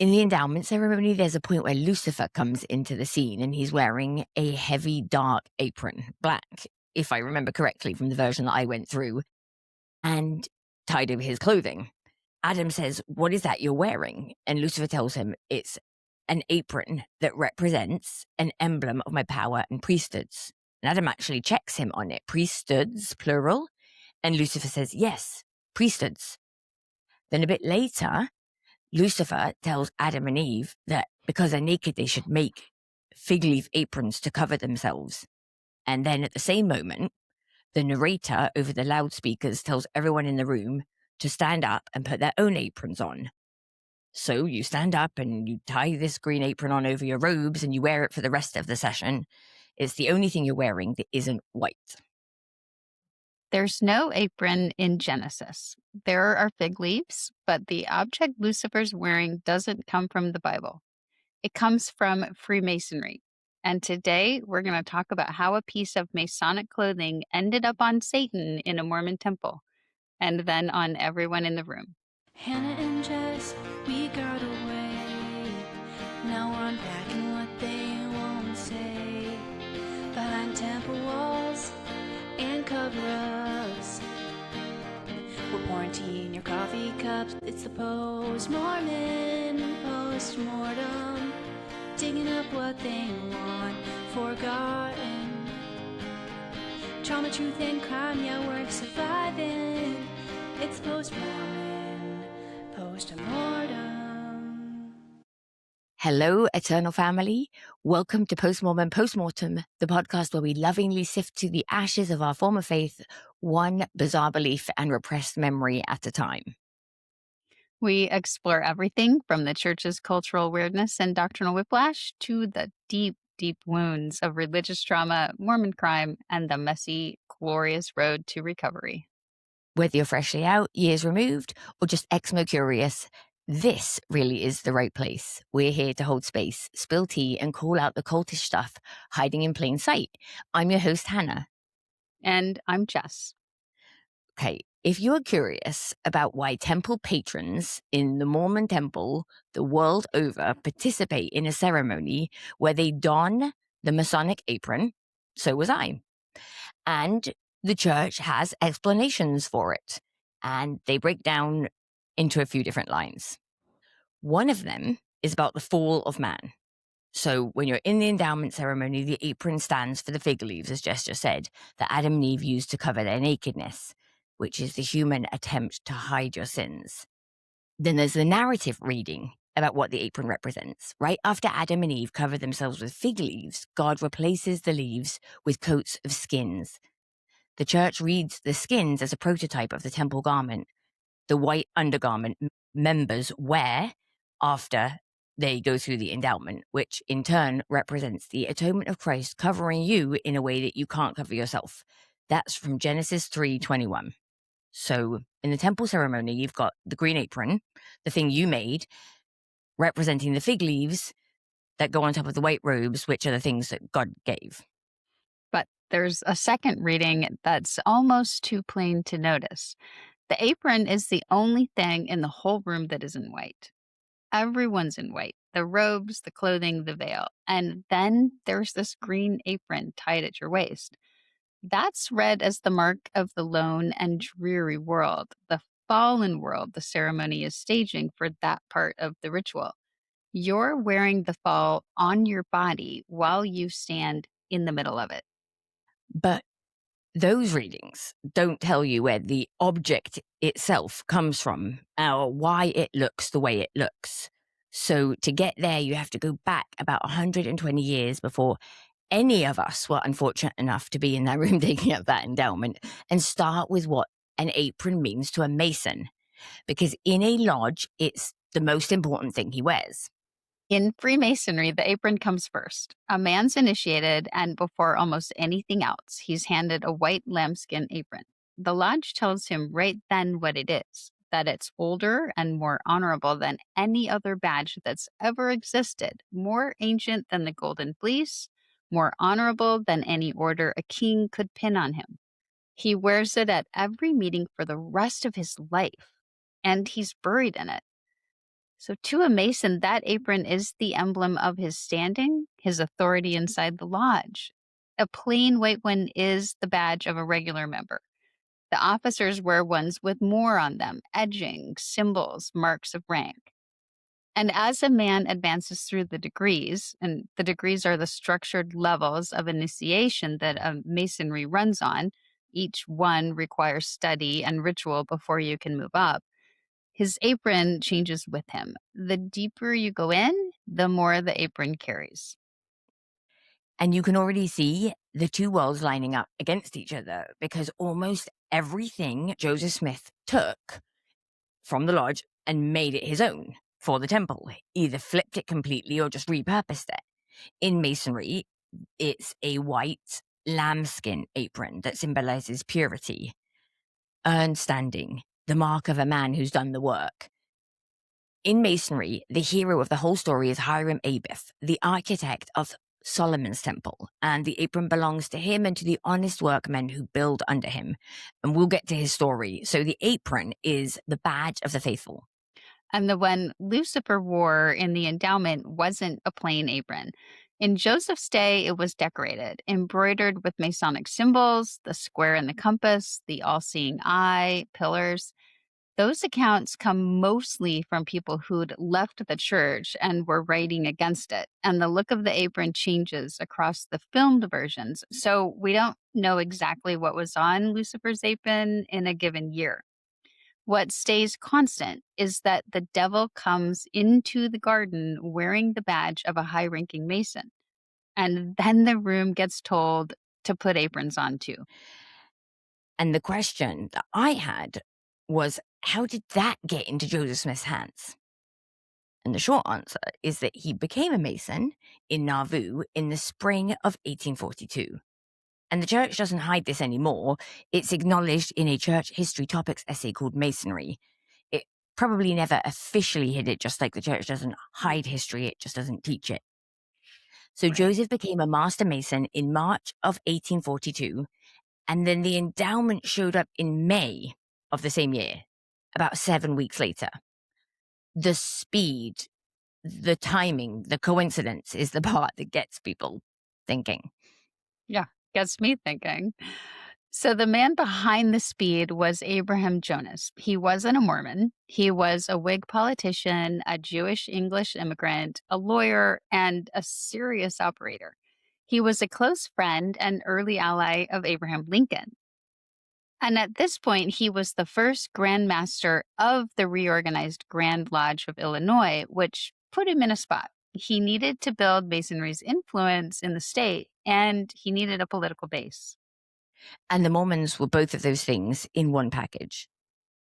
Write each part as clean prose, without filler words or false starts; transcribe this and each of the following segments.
In the endowment ceremony, there's a point where Lucifer comes into the scene and he's wearing a heavy, dark apron, black, if I remember correctly from the version that I went through, and tied over his clothing. Adam says, "What is that you're wearing?" And Lucifer tells him it's an apron that represents an emblem of my power and priesthoods. And Adam actually checks him on it. Priesthoods, plural. And Lucifer says, yes, priesthoods. Then a bit later, Lucifer tells Adam and Eve that because they're naked, they should make fig leaf aprons to cover themselves. And then at the same moment, the narrator over the loudspeakers tells everyone in the room to stand up and put their own aprons on. So you stand up and you tie this green apron on over your robes and you wear it for the rest of the session. It's the only thing you're wearing that isn't white. There's no apron in Genesis. There are fig leaves, but the object Lucifer's wearing doesn't come from the Bible. It comes from Freemasonry. And today we're going to talk about how a piece of Masonic clothing ended up on Satan in a Mormon temple, and then on everyone in the room. Hannah and Jess, we got away. Now we're unpacking what they won't say. Behind temple walls and cover-ups. We're pouring tea in your coffee cups. It's the Postmormon Postmortem. Digging up what they want forgotten. Trauma, truth, and crime, yeah, we're surviving. It's Postmormon Postmortem. Hello, Eternal Family. Welcome to Postmormon Postmortem, the podcast where we lovingly sift to the ashes of our former faith, one bizarre belief and repressed memory at a time. We explore everything from the church's cultural weirdness and doctrinal whiplash to the deep, deep wounds of religious trauma, Mormon crime, and the messy, glorious road to recovery. Whether you're freshly out, years removed, or just ex-mo-curious, this really is the right place. We're here to hold space, spill tea, and call out the cultish stuff hiding in plain sight. I'm your host, Hannah. And I'm Jess. Okay, if you're curious about why temple patrons in the Mormon temple the world over participate in a ceremony where they don the Masonic apron, so was I. And the church has explanations for it, and they break down into a few different lines. One of them is about the fall of man. So when you're in the endowment ceremony, the apron stands for the fig leaves, as Jess just said, that Adam and Eve used to cover their nakedness, which is the human attempt to hide your sins. Then there's the narrative reading about what the apron represents. Right after Adam and Eve cover themselves with fig leaves, God replaces the leaves with coats of skins. The church reads the skins as a prototype of the temple garment, the white undergarment members wear after they go through the endowment, which in turn represents the atonement of Christ covering you in a way that you can't cover yourself. That's from Genesis 3:21. So in the temple ceremony, you've got the green apron, the thing you made, representing the fig leaves that go on top of the white robes, which are the things that God gave. But there's a second reading that's almost too plain to notice. The apron is the only thing in the whole room that isn't white. Everyone's in white. The robes, the clothing, the veil. And then there's this green apron tied at your waist. That's read as the mark of the lone and dreary world, the fallen world the ceremony is staging for that part of the ritual. You're wearing the fall on your body while you stand in the middle of it. But those readings don't tell you where the object itself comes from or why it looks the way it looks. So to get there, you have to go back about 120 years before any of us were unfortunate enough to be in that room taking up that endowment, and start with what an apron means to a Mason. Because in a lodge, it's the most important thing he wears. In Freemasonry, the apron comes first. A man's initiated, and before almost anything else, he's handed a white lambskin apron. The lodge tells him right then what it is, that it's older and more honorable than any other badge that's ever existed, more ancient than the Golden Fleece, more honorable than any order a king could pin on him. He wears it at every meeting for the rest of his life, and he's buried in it. So, to a Mason, that apron is the emblem of his standing, his authority inside the lodge. A plain white one is the badge of a regular member. The officers wear ones with more on them, edging, symbols, marks of rank. And as a man advances through the degrees, and the degrees are the structured levels of initiation that a masonry runs on, each one requires study and ritual before you can move up. His apron changes with him. The deeper you go in, the more the apron carries. And you can already see the two worlds lining up against each other, because almost everything Joseph Smith took from the lodge and made it his own for the temple, either flipped it completely or just repurposed it. In Masonry, it's a white lambskin apron that symbolizes purity, earned standing, the mark of a man who's done the work. In Masonry, the hero of the whole story is Hiram Abith, the architect of Solomon's temple, and the apron belongs to him and to the honest workmen who build under him. And we'll get to his story. So the apron is the badge of the faithful. And the one Lucifer wore in the Endowment wasn't a plain apron. In Joseph's day, it was decorated, embroidered with Masonic symbols, the square and the compass, the all-seeing eye, pillars. Those accounts come mostly from people who'd left the church and were writing against it. And the look of the apron changes across the filmed versions. So we don't know exactly what was on Lucifer's apron in a given year. What stays constant is that the devil comes into the garden wearing the badge of a high ranking Mason. And then the room gets told to put aprons on too. And the question that I had was, how did that get into Joseph Smith's hands? And the short answer is that he became a Mason in Nauvoo in the spring of 1842. And the church doesn't hide this anymore. It's acknowledged in a church history topics essay called Masonry. It probably never officially hid it, just like the church doesn't hide history, it just doesn't teach it. So Right. Joseph became a Master Mason in March of 1842, and then the endowment showed up in May of the same year, about 7 weeks later. The speed, the timing, the coincidence is the part that gets people thinking. Yeah, gets me thinking. So the man behind the speed was Abraham Jonas. He wasn't a Mormon. He was a Whig politician, a Jewish English immigrant, a lawyer, and a serious operator. He was a close friend and early ally of Abraham Lincoln. And at this point, he was the first Grand Master of the reorganized Grand Lodge of Illinois, which put him in a spot. He needed to build Masonry's influence in the state, and he needed a political base. And the Mormons were both of those things in one package.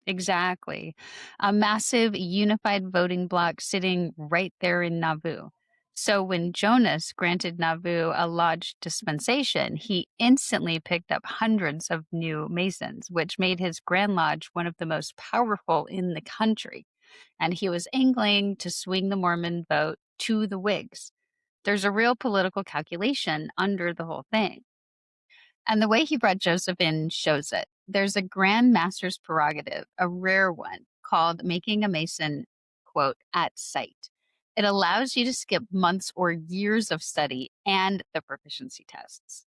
Exactly. A massive unified voting bloc sitting right there in Nauvoo. So when Jonas granted Nauvoo a lodge dispensation, he instantly picked up hundreds of new Masons, which made his Grand Lodge one of the most powerful in the country. And he was angling to swing the Mormon vote to the Whigs. There's a real political calculation under the whole thing. And the way he brought Joseph in shows it. There's a Grand Master's prerogative, a rare one, called making a Mason, quote, at sight. It allows you to skip months or years of study and the proficiency tests.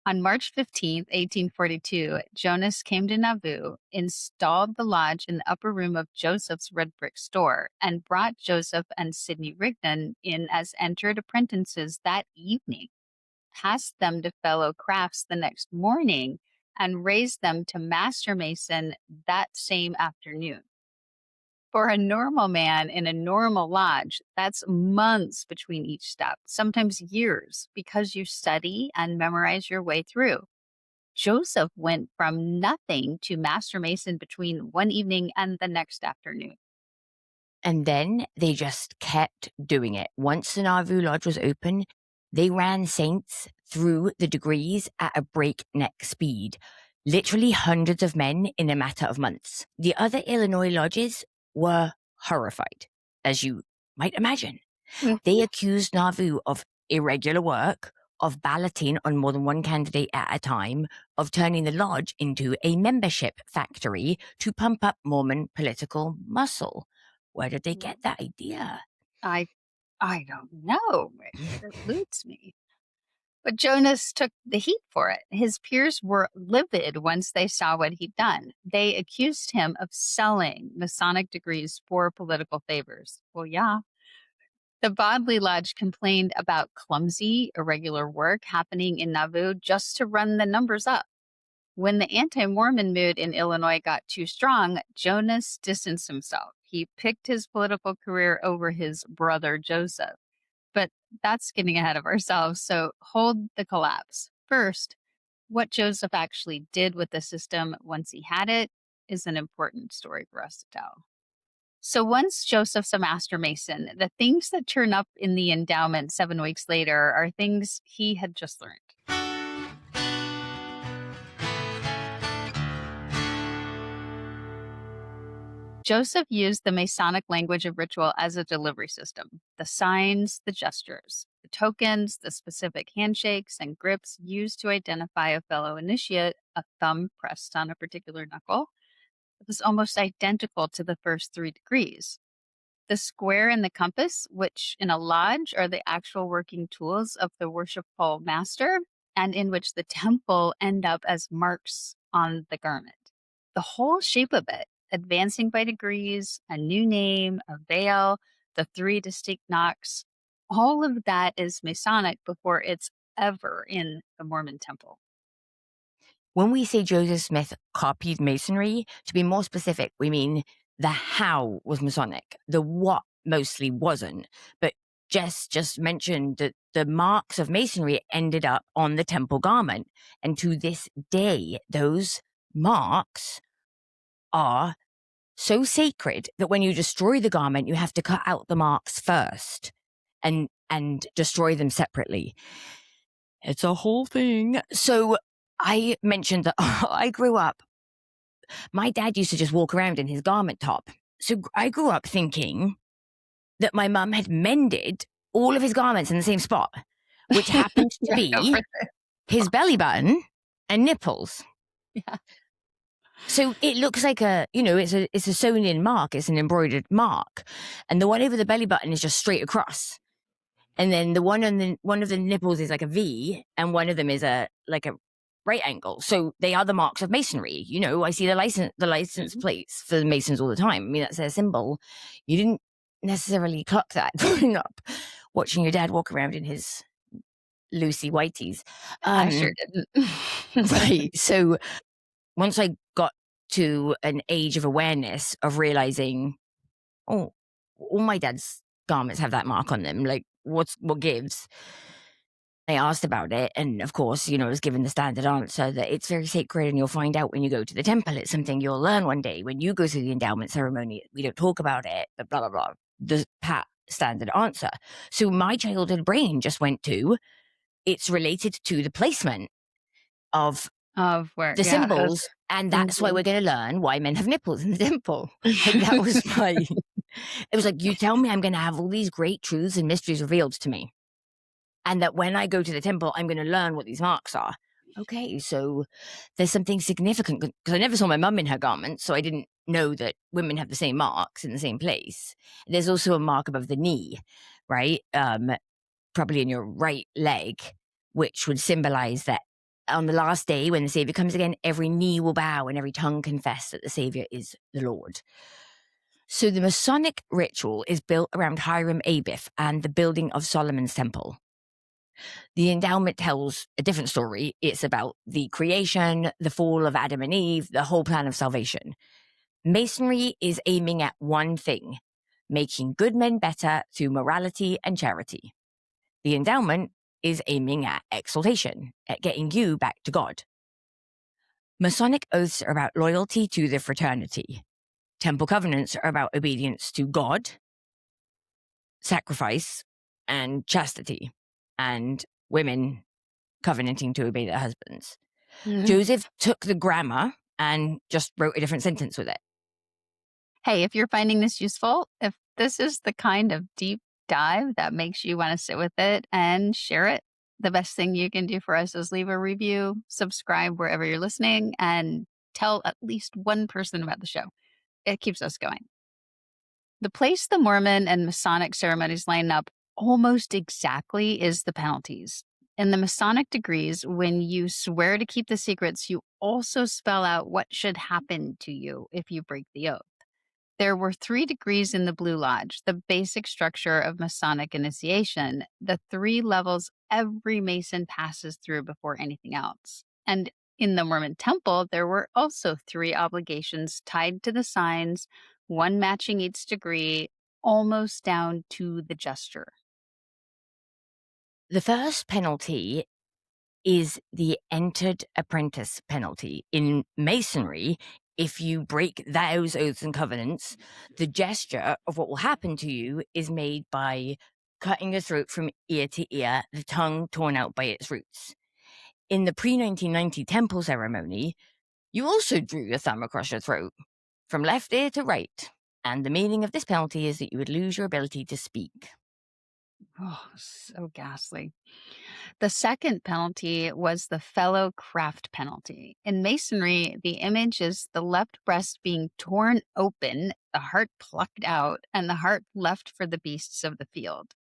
On March 15th, 1842, Jonas came to Nauvoo, installed the lodge in the upper room of Joseph's red brick store, and brought Joseph and Sidney Rigdon in as entered apprentices that evening, passed them to fellow crafts the next morning, and raised them to Master Mason that same afternoon. For a normal man in a normal lodge, that's months between each step, sometimes years, because you study and memorize your way through. Joseph went from nothing to Master Mason between one evening and the next afternoon. And then they just kept doing it. Once the Nauvoo Lodge was open, they ran saints through the degrees at a breakneck speed, literally hundreds of men in a matter of months. The other Illinois lodges were horrified, as you might imagine. They accused Nauvoo of irregular work, of balloting on more than one candidate at a time, of turning the lodge into a membership factory to pump up Mormon political muscle. Where did they get that idea? I don't know. It eludes me. But Jonas took the heat for it. His peers were livid once they saw what he'd done. They accused him of selling Masonic degrees for political favors. Well, yeah. The Bodley Lodge complained about clumsy, irregular work happening in Nauvoo just to run the numbers up. When the anti-Mormon mood in Illinois got too strong, Jonas distanced himself. He picked his political career over his brother Joseph. But that's getting ahead of ourselves, so hold the collapse. First, what Joseph actually did with the system once he had it is an important story for us to tell. So once Joseph's a master mason, the things that turn up in the endowment 7 weeks later are things he had just learned. Joseph used the Masonic language of ritual as a delivery system. The signs, the gestures, the tokens, the specific handshakes and grips used to identify a fellow initiate, a thumb pressed on a particular knuckle, it was almost identical to the first 3 degrees. The square and the compass, which in a lodge are the actual working tools of the worshipful master, and in which the temple end up as marks on the garment. The whole shape of it, advancing by degrees, a new name, a veil, the 3 distinct knocks, all of that is Masonic before it's ever in the Mormon temple. When we say Joseph Smith copied Masonry, to be more specific, we mean the how was Masonic, the what mostly wasn't. But Jess just mentioned that the marks of Masonry ended up on the temple garment. And to this day, those marks are so sacred that when you destroy the garment, you have to cut out the marks first and destroy them separately. It's a whole thing. So I mentioned that I grew up, my dad used to just walk around in his garment top. So I grew up thinking that my mum had mended all of his garments in the same spot, which happened to be his belly button and nipples. Yeah. So it looks like it's a sewn in mark. It's an embroidered mark. And the one over the belly button is just straight across. And then the one on one of the nipples is like a V, and one of them is a right angle. So they are the marks of Masonry. I see the license plates for the Masons all the time. I mean, that's their symbol. You didn't necessarily clock that growing up, watching your dad walk around in his Lucy Whiteys. I sure didn't. Right. So once I got to an age of awareness of realizing, oh, all my dad's garments have that mark on them. Like, what gives? I asked about it, and of course, I was given the standard answer that it's very sacred and you'll find out when you go to the temple. It's something you'll learn one day when you go to the endowment ceremony. We don't talk about it, but blah, blah, blah. The pat standard answer. So my childhood brain just went to, it's related to the placement of where the symbols, and that's why we're going to learn why men have nipples in the temple. Like, that was it was like, you tell me I'm going to have all these great truths and mysteries revealed to me, and that when I go to the temple, I'm going to learn what these marks are. Okay, so there's something significant, because I never saw my mum in her garments, so I didn't know that women have the same marks in the same place. There's also a mark above the knee, right? Probably in your right leg, which would symbolize that on the last day, when the Savior comes again, every knee will bow and every tongue confess that the Savior is the Lord. So the Masonic ritual is built around Hiram Abith and the building of Solomon's temple. The endowment tells a different story. It's about the creation, the fall of Adam and Eve, the whole plan of salvation. Masonry is aiming at one thing: making good men better through morality and charity. The endowment is aiming at exaltation, at getting you back to God. Masonic oaths are about loyalty to the fraternity. Temple covenants are about obedience to God, sacrifice, and chastity, and women covenanting to obey their husbands. Mm-hmm. Joseph took the grammar and just wrote a different sentence with it. Hey, if you're finding this useful, if this is the kind of deep dive that makes you want to sit with it and share it, the best thing you can do for us is leave a review, subscribe wherever you're listening, and tell at least one person about the show. It keeps us going. The place the Mormon and Masonic ceremonies line up almost exactly is the penalties. In the Masonic degrees, when you swear to keep the secrets, you also spell out what should happen to you if you break the oath. There were 3 degrees in the Blue Lodge, the basic structure of Masonic initiation, the 3 levels every Mason passes through before anything else. And in the Mormon temple, there were also 3 obligations tied to the signs, one matching each degree, almost down to the gesture. The first penalty is the entered apprentice penalty. In Masonry, if you break those oaths and covenants, the gesture of what will happen to you is made by cutting your throat from ear to ear, the tongue torn out by its roots. In the pre-1990 temple ceremony, you also drew your thumb across your throat, from left ear to right. And the meaning of this penalty is that you would lose your ability to speak. Oh, so ghastly. The second penalty was the fellow craft penalty. In Masonry, the image is the left breast being torn open, the heart plucked out, and the heart left for the beasts of the field.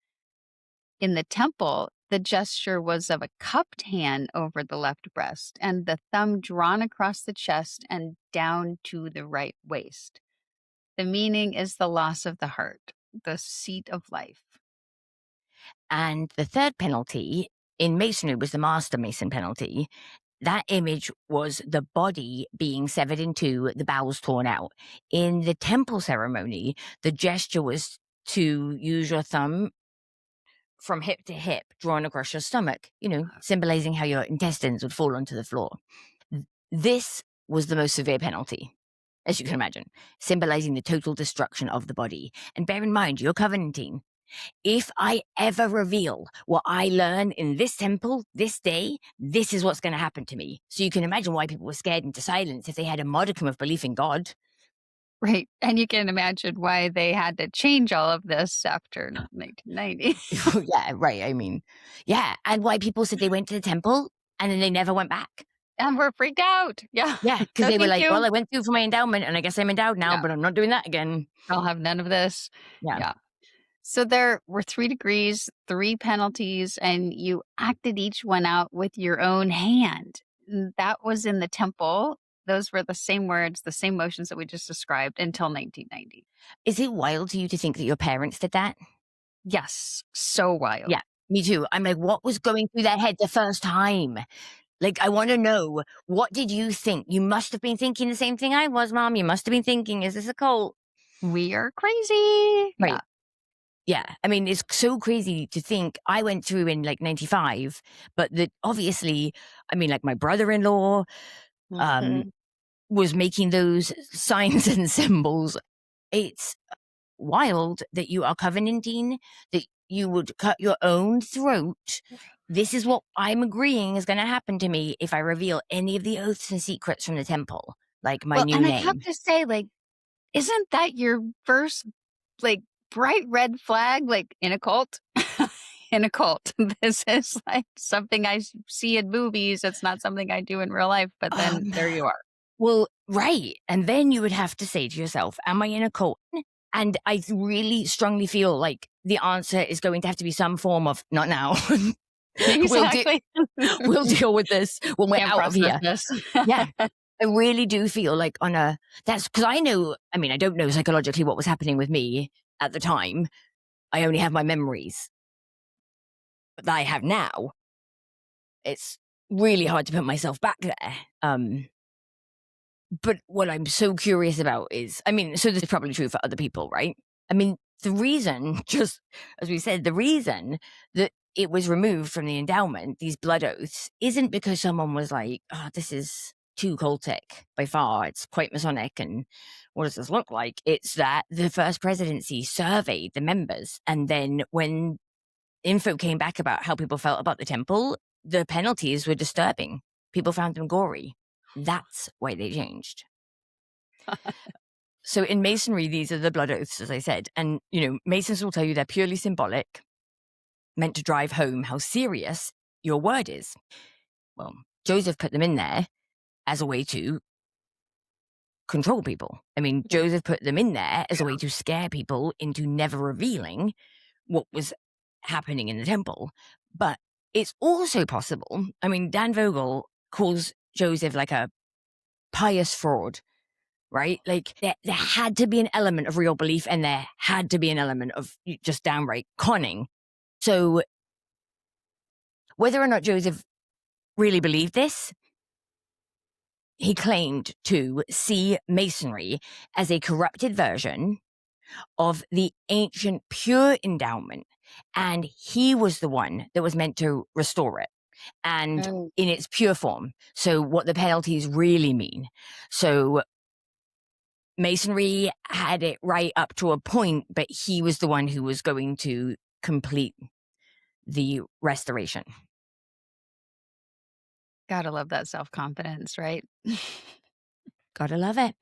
In the temple, the gesture was of a cupped hand over the left breast and the thumb drawn across the chest and down to the right waist. The meaning is the loss of the heart, the seat of life. And the third penalty in Masonry was the Master Mason penalty. That image was the body being severed in two, the bowels torn out. In the temple ceremony, the gesture was to use your thumb from hip to hip, drawn across your stomach, symbolizing how your intestines would fall onto the floor. This was the most severe penalty, as you can imagine, symbolizing the total destruction of the body. And bear in mind, you're covenanting. If I ever reveal what I learn in this temple this day, this is what's going to happen to me. So you can imagine why people were scared into silence if they had a modicum of belief in God. Right. And you can imagine why they had to change all of this after 1990. Yeah, right. I mean, yeah. And why people said they went to the temple and then they never went back. And we're freaked out. Yeah. Yeah, because No, they were thank like, you. well, I went through for my endowment and I guess I'm endowed now, Yeah. but I'm not doing that again. I'll have none of this. Yeah. So there were 3 degrees, 3 penalties, and you acted each one out with your own hand. That was in the temple. Those were the same words, the same motions that we just described until 1990. Is it wild to you to think that your parents did that? Yes, so wild. Yeah, me too. I'm like, what was going through their head the first time? Like, I want to know, what did you think? You must have been thinking the same thing I was, Mom. You must have been thinking, is this a cult? We are crazy. Right. Yeah. I mean, it's so crazy to think I went through in like 95, but that obviously, I mean, like my brother-in-law was making those signs and symbols. It's wild that you are covenanting, that you would cut your own throat. This is what I'm agreeing is going to happen to me if I reveal any of the oaths and secrets from the temple, like my new name. I have to say, like, isn't that your first, like, bright red flag, like, in a cult? In a cult. This is like something I see in movies. It's not something I do in real life, but then there you are. Well, right. And then you would have to say to yourself, am I in a cult? And I really strongly feel like the answer is going to have to be some form of, not now. Exactly. We'll deal with this when we're out of here. Yeah. I really do feel like that's because I don't know psychologically what was happening with me at the time. I only have my memories that I have now. It's really hard to put myself back there. But what I'm so curious about is, so this is probably true for other people, right? I mean, the reason, just as we said, the reason that it was removed from the endowment, these blood oaths, isn't because someone was like, oh, this is too cultic by far. It's quite Masonic. And what does this look like? It's that the first presidency surveyed the members. And then when info came back about how people felt about the temple, the penalties were disturbing. People found them gory. That's why they changed. So in Masonry, these are the blood oaths, as I said. And, Masons will tell you they're purely symbolic, meant to drive home how serious your word is. Well, Joseph put them in there as a way to control people. I mean, Joseph put them in there as a way to scare people into never revealing what was happening in the temple. But it's also possible. I mean, Dan Vogel calls Joseph like a pious fraud, right? Like there had to be an element of real belief and there had to be an element of just downright conning. So whether or not Joseph really believed this, he claimed to see Masonry as a corrupted version of the ancient pure endowment. And he was the one that was meant to restore it and in its pure form. So what the penalties really mean. So Masonry had it right up to a point, but he was the one who was going to complete the restoration. Gotta love that self-confidence, right? Gotta love it.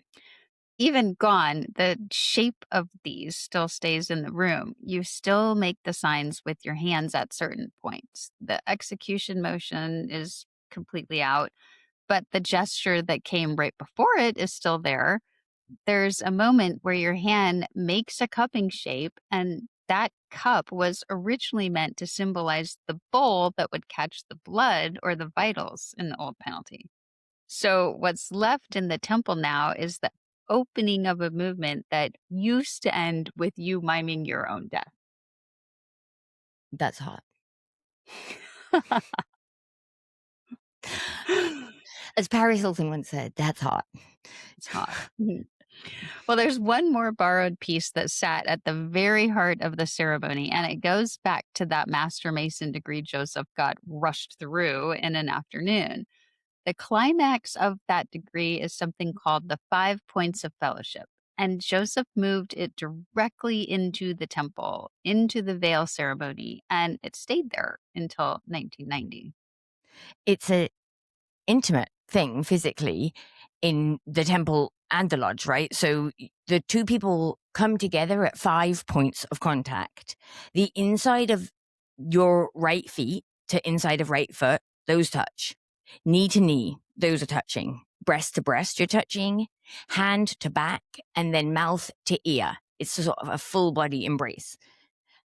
Even gone, the shape of these still stays in the room. You still make the signs with your hands at certain points. The execution motion is completely out, but the gesture that came right before it is still there. There's a moment where your hand makes a cupping shape, and that cup was originally meant to symbolize the bowl that would catch the blood or the vitals in the old penalty. So, what's left in the temple now is the opening of a movement that used to end with you miming your own death. That's hot. As Paris Hilton once said, that's hot. It's hot. Well, there's one more borrowed piece that sat at the very heart of the ceremony, and it goes back to that Master Mason degree Joseph got rushed through in an afternoon. The climax of that degree is something called the 5 Points of Fellowship, and Joseph moved it directly into the temple, into the veil ceremony, and it stayed there until 1990. It's an intimate thing physically in the temple and the lodge, right? So the two people come together at 5 points of contact. The inside of your right feet to inside of right foot, those touch. Knee to knee, those are touching. Breast to breast, you're touching. Hand to back, and then mouth to ear. It's sort of a full body embrace.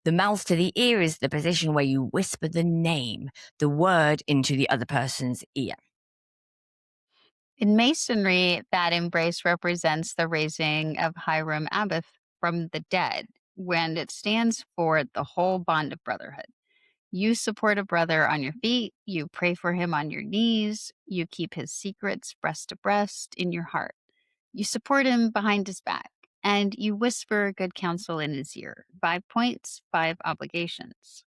The mouth to the ear is the position where you whisper the name, the word into the other person's ear. In Masonry, that embrace represents the raising of Hiram Abith from the dead, when it stands for the whole bond of brotherhood. You support a brother on your feet, you pray for him on your knees, you keep his secrets breast to breast in your heart. You support him behind his back, and you whisper good counsel in his ear. 5 points, 5 obligations.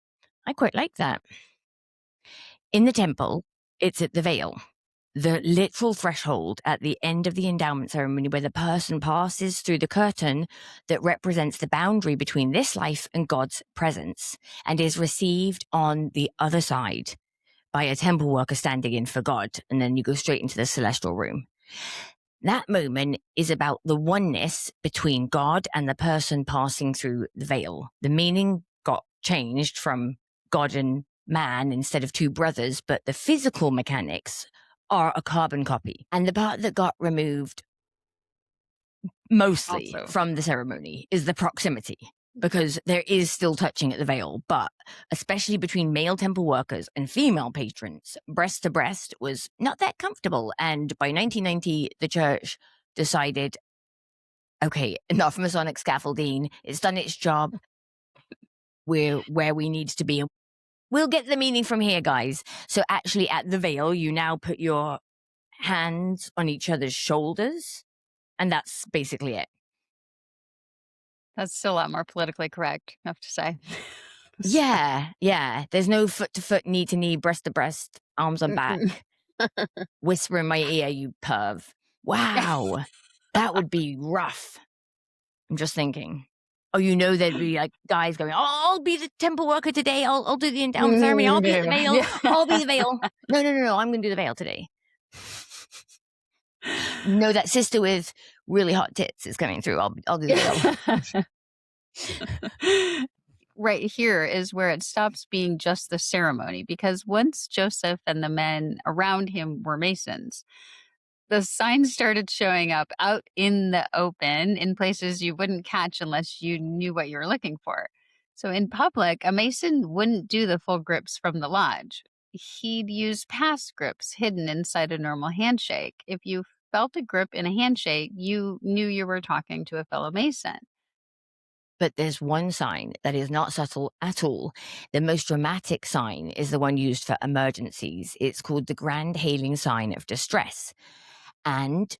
I quite like that. In the temple, it's at the veil, the literal threshold at the end of the endowment ceremony where the person passes through the curtain that represents the boundary between this life and God's presence and is received on the other side by a temple worker standing in for God. And then you go straight into the celestial room. That moment is about the oneness between God and the person passing through the veil. The meaning got changed from God and man instead of two brothers, but the physical mechanics are a carbon copy. And the part that got removed mostly from the ceremony is the proximity, because there is still touching at the veil, but especially between male temple workers and female patrons, breast to breast was not that comfortable. And by 1990, the church decided, okay, enough Masonic scaffolding. It's done its job. We're where we need to be. We'll get the meaning from here, guys. So actually at the veil, you now put your hands on each other's shoulders, and that's basically it. That's still a lot more politically correct, I have to say. Yeah. There's no foot to foot, knee to knee, breast to breast, arms on back. Whisper in my ear, you perv. Wow. That would be rough. I'm just thinking. Oh, there'd be like guys going, oh, I'll be the temple worker today. I'll do the endowment ceremony. I'll be the veil. I'll be the veil. No. I'm going to do the veil today. No, that sister with really hot tits is coming through. I'll do the veil. Right here is where it stops being just the ceremony, because once Joseph and the men around him were Masons, The signs started showing up out in the open in places you wouldn't catch unless you knew what you were looking for. So in public, a Mason wouldn't do the full grips from the lodge. He'd use past grips hidden inside a normal handshake. If you felt a grip in a handshake, you knew you were talking to a fellow Mason. But there's one sign that is not subtle at all. The most dramatic sign is the one used for emergencies. It's called the Grand Hailing Sign of Distress. And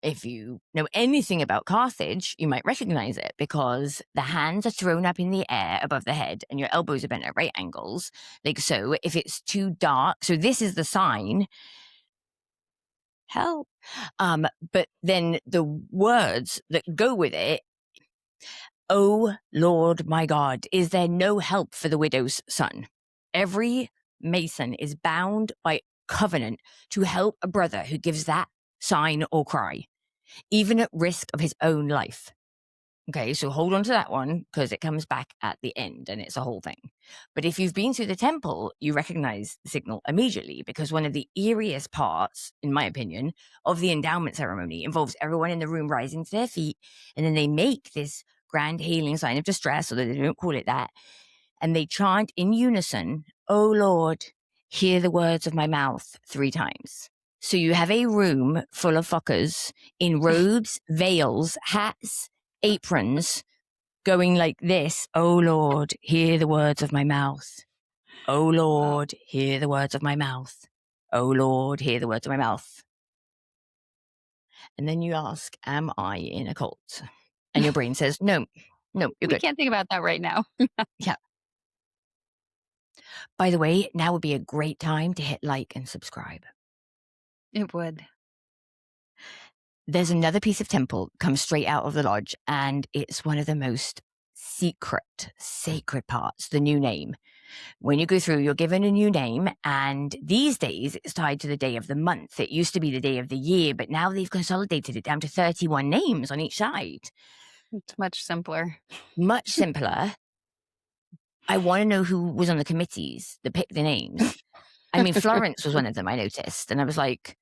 if you know anything about Carthage, you might recognize it because the hands are thrown up in the air above the head and your elbows are bent at right angles, like so. If it's too dark, so this is the sign, help. But then the words that go with it, "Oh Lord my God, is there no help for the widow's son?" Every Mason is bound by covenant to help a brother who gives that sign or cry, even at risk of his own life. Okay, so hold on to that one because it comes back at the end and it's a whole thing. But if you've been through the temple, you recognize the signal immediately because one of the eeriest parts, in my opinion, of the endowment ceremony involves everyone in the room rising to their feet, and then they make this grand hailing sign of distress, although they don't call it that, and they chant in unison, "Oh Lord, hear the words of my mouth," 3 times. So you have a room full of fuckers in robes, veils, hats, aprons, going like this, "Oh Lord, hear the words of my mouth. Oh Lord, hear the words of my mouth. Oh Lord, hear the words of my mouth." And then you ask, am I in a cult? And your brain says, no, you're We good. can't think about that right now. Yeah. By the way, now would be a great time to hit like and subscribe. It would. There's another piece of temple comes straight out of the lodge, and it's one of the most secret, sacred parts, the new name. When you go through, you're given a new name, and these days it's tied to the day of the month. It used to be the day of the year, but now they've consolidated it down to 31 names on each side. It's much simpler. Much simpler. I want to know who was on the committees that picked the names. I mean, Florence was one of them, I noticed, and I was like,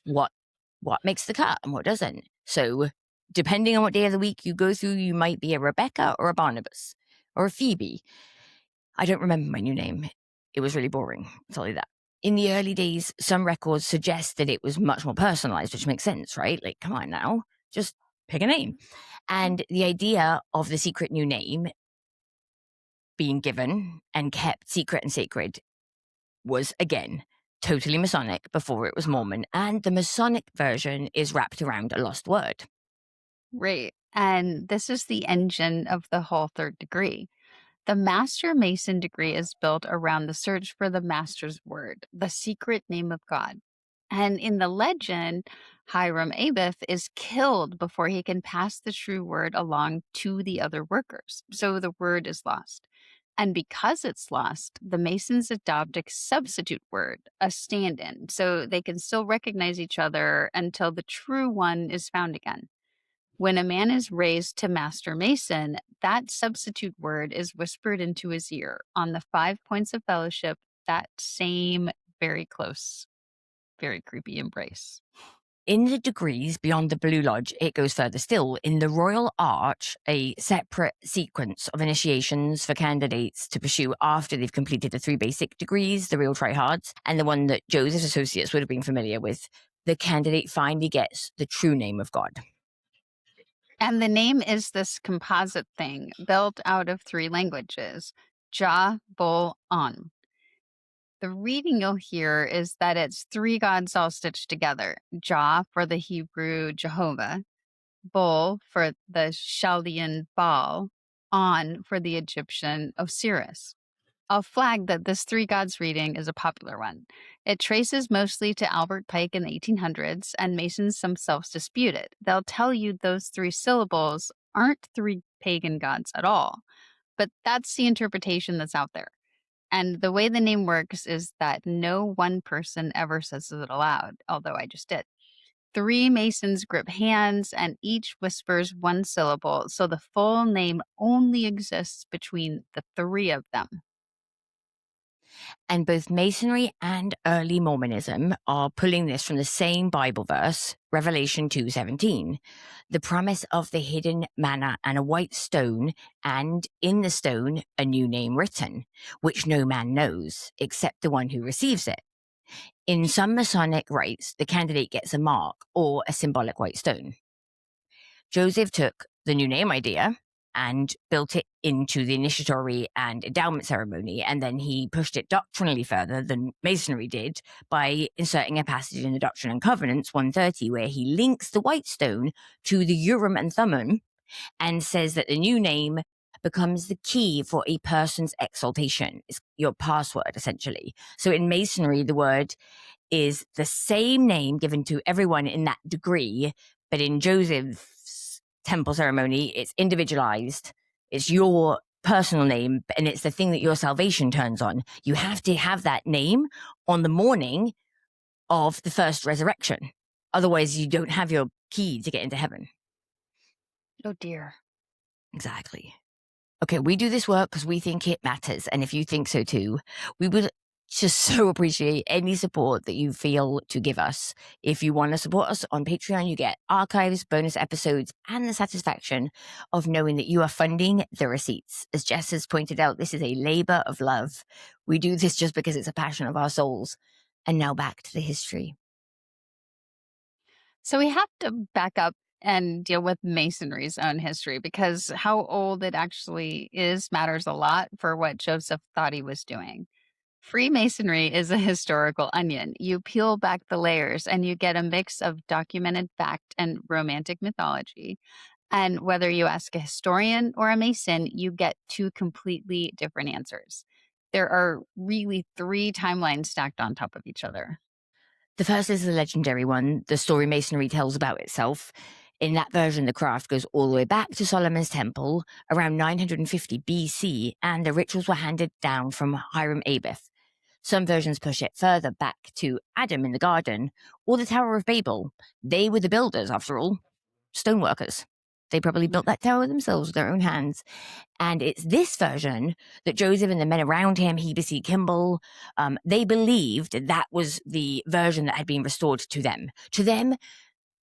what makes the cut and what doesn't? So depending on what day of the week you go through, you might be a Rebecca or a Barnabas or a Phoebe. I don't remember my new name. It was really boring, I'll tell you that. In the early days, some records suggest that it was much more personalized, which makes sense, right? Like, come on now, just pick a name. And the idea of the secret new name being given and kept secret and sacred was, again, totally Masonic before it was Mormon. And the Masonic version is wrapped around a lost word. Right. And this is the engine of the whole 3rd degree. The Master Mason degree is built around the search for the Master's word, the secret name of God. And in the legend, Hiram Abith is killed before he can pass the true word along to the other workers. So the word is lost. And because it's lost, the Masons adopt a substitute word, a stand in, so they can still recognize each other until the true one is found again. When a man is raised to Master Mason, that substitute word is whispered into his ear on the 5 points of fellowship, that same very close, very creepy embrace. In the degrees beyond the Blue Lodge, it goes further still. In the Royal Arch, a separate sequence of initiations for candidates to pursue after they've completed the 3 basic degrees, the real tryhards, and the one that Joseph's associates would have been familiar with, the candidate finally gets the true name of God. And the name is this composite thing built out of 3 languages, Jah, Bul, On. The reading you'll hear is that it's 3 gods all stitched together. Jah for the Hebrew Jehovah, Bul for the Chaldean Baal, On for the Egyptian Osiris. I'll flag that this 3 gods reading is a popular one. It traces mostly to Albert Pike in the 1800s, and Masons themselves dispute it. They'll tell you those 3 syllables aren't 3 pagan gods at all, but that's the interpretation that's out there. And the way the name works is that no one person ever says it aloud, although I just did. 3 Masons grip hands, and each whispers 1 syllable, so the full name only exists between the 3 of them. And both Masonry and early Mormonism are pulling this from the same Bible verse, Revelation 2:17, the promise of the hidden manna and a white stone, and in the stone a new name written, which no man knows except the one who receives it. In some Masonic rites, the candidate gets a mark or a symbolic white stone. Joseph took the new name idea and built it into the initiatory and endowment ceremony, and then he pushed it doctrinally further than Masonry did by inserting a passage in the Doctrine and Covenants 130 where he links the white stone to the Urim and Thummim and says that the new name becomes the key for a person's exaltation. It's your password, essentially. So in Masonry, the word is the same name given to everyone in that degree, but in Joseph's temple ceremony, it's individualized. It's your personal name, and it's the thing that your salvation turns on. You have to have that name on the morning of the first resurrection. Otherwise, you don't have your key to get into heaven. Oh, dear. Exactly. Okay, we do this work because we think it matters. And if you think so too, we would just so appreciate any support that you feel to give us. If you want to support us on Patreon, you get archives, bonus episodes, and the satisfaction of knowing that you are funding the receipts. As Jess has pointed out, this is a labor of love. We do this just because it's a passion of our souls. And now back to the history. So we have to back up and deal with Masonry's own history because how old it actually is matters a lot for what Joseph thought he was doing. Freemasonry is a historical onion. You peel back the layers and you get a mix of documented fact and romantic mythology. And whether you ask a historian or a Mason, you get two completely different answers. There are really three timelines stacked on top of each other. The first is the legendary one, the story Masonry tells about itself. In that version, the craft goes all the way back to Solomon's temple around 950 BC, and the rituals were handed down from Hiram Abith. Some versions push it further back to Adam in the garden or the Tower of Babel. They were the builders, after all, stoneworkers. They probably built that tower themselves with their own hands. And it's this version that Joseph and the men around him, Heber C. Kimball, they believed that was the version that had been restored to them. To them,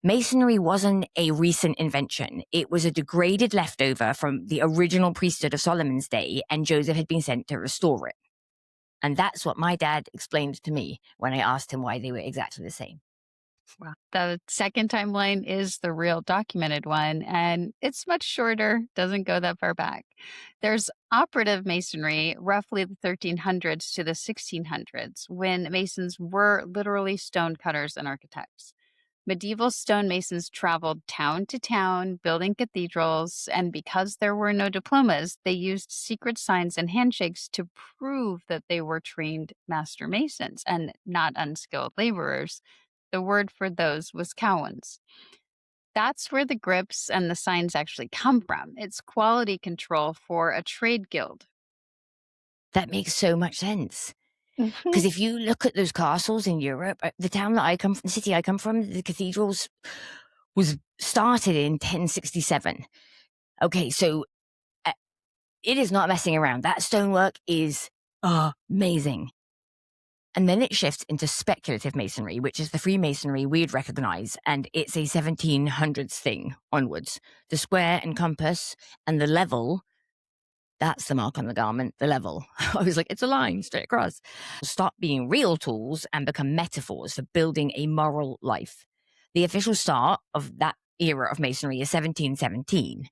Masonry wasn't a recent invention. It was a degraded leftover from the original priesthood of Solomon's day, and Joseph had been sent to restore it. And that's what my dad explained to me when I asked him why they were exactly the same. Wow. The second timeline is the real documented one, and it's much shorter, doesn't go that far back. There's operative masonry, roughly the 1300s to the 1600s, when masons were literally stonecutters and architects. Medieval stonemasons traveled town to town, building cathedrals, and because there were no diplomas, they used secret signs and handshakes to prove that they were trained master masons and not unskilled laborers. The word for those was cowans. That's where the grips and the signs actually come from. It's quality control for a trade guild. That makes so much sense. Because if you look at those castles in Europe, the town that I come from, the city I come from, the cathedrals was started in 1067. Okay, so it is not messing around. That stonework is amazing. And then it shifts into speculative masonry, which is the Freemasonry we'd recognize, and it's a 1700s thing onwards. The square and compass and the level, that's the mark on the garment, the level. I was like, it's a line straight across. Stop being real tools and become metaphors for building a moral life. The official start of that era of masonry is 1717.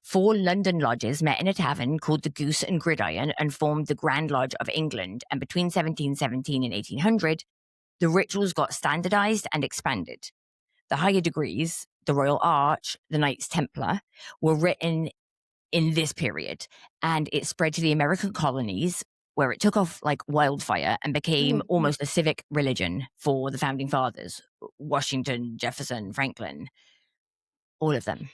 4 London lodges met in a tavern called the Goose and Gridiron and formed the Grand Lodge of England. And between 1717 and 1800, the rituals got standardized and expanded. The higher degrees, the Royal Arch, the Knights Templar, were written in this period, and it spread to the American colonies, where it took off like wildfire and became almost a civic religion for the founding fathers, Washington, Jefferson, Franklin, all of them.